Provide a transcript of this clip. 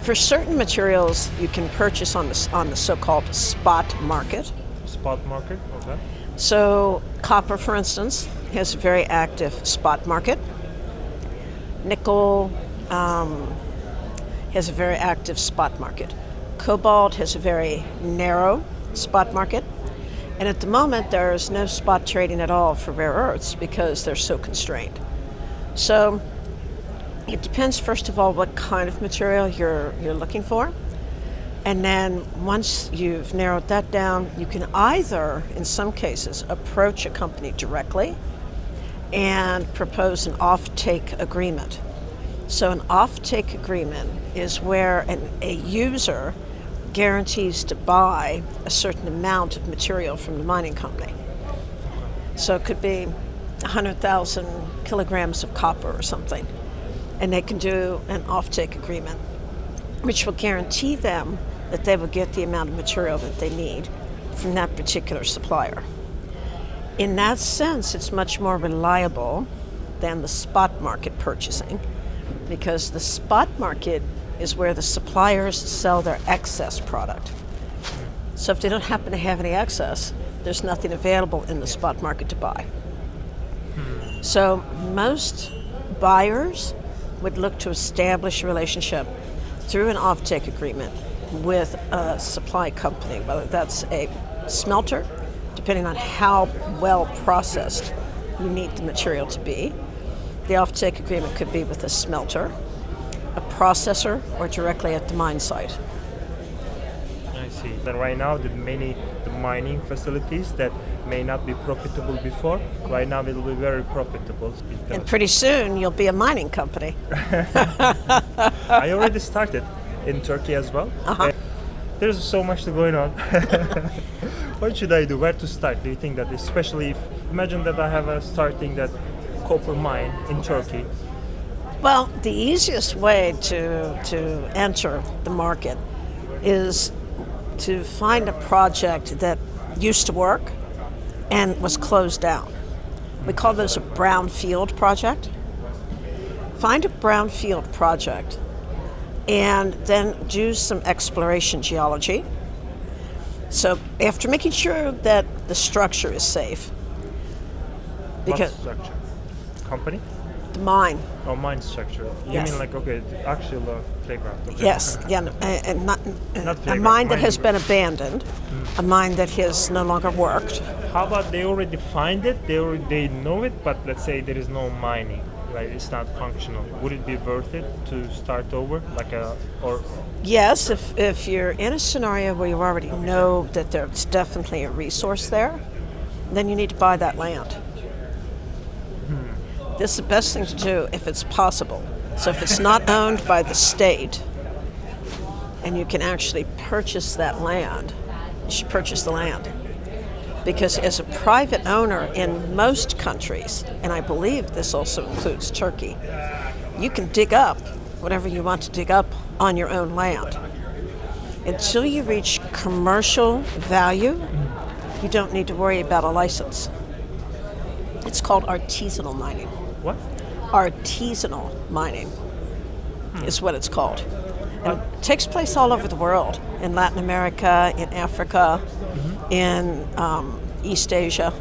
For certain materials, you can purchase on the so-called spot market. Spot market, okay. So copper, for instance, has a very active spot market. Nickel has a very active spot market. Cobalt has a very narrow spot market. And at the moment, there is no spot trading at all for rare earths because they're so constrained. So it depends, first of all, what kind of material you're looking for. And then once you've narrowed that down, you can either, in some cases, approach a company directly and propose an offtake agreement. So an offtake agreement is where a user guarantees to buy a certain amount of material from the mining company. So it could be 100,000 kilograms of copper or something. And they can do an offtake agreement, which will guarantee them that they will get the amount of material that they need from that particular supplier. In that sense, it's much more reliable than the spot market purchasing, because the spot market is where the suppliers sell their excess product. So if they don't happen to have any excess, there's nothing available in the spot market to buy. So most buyers would look to establish a relationship through an offtake agreement with a supply company, whether that's a smelter, depending on how well processed you need the material to be. The offtake agreement could be with a smelter, a processor, or directly at the mine site. I see. Then right now, the mining facilities that may not be profitable before, right now it will be very profitable. And pretty soon you'll be a mining company. I already started in Turkey as well. Uh-huh. There's so much going on. What should I do? Where to start? Do you think that, especially if, imagine that I have starting that copper mine in Turkey? Well, the easiest way to enter the market is to find a project that used to work and was closed down. We call those a brownfield project. Find a brownfield project and then do some exploration geology. So after making sure that the structure is safe, What structure? Company? the mine. Oh, mine structure. You Yes. mean like, okay, the actual playground? Okay. Yes, yeah, and not a playground, mine that has mining. been abandoned, a mine that has no longer worked. How about they already find it, they know it, but let's say there is no mining, right? It's not functional. Would it be worth it to start over, or? Yes, if you're in a scenario where you already know that there's definitely a resource there, then you need to buy that land. This is the best thing to do if it's possible. So if it's not owned by the state and you can actually purchase that land, you should purchase the land. Because as a private owner in most countries, and I believe this also includes Turkey, you can dig up whatever you want to dig up on your own land. Until you reach commercial value, you don't need to worry about a license. It's called artisanal mining. What? Artisanal mining is what it's called. And it takes place all over the world, in Latin America, in Africa, in East Asia.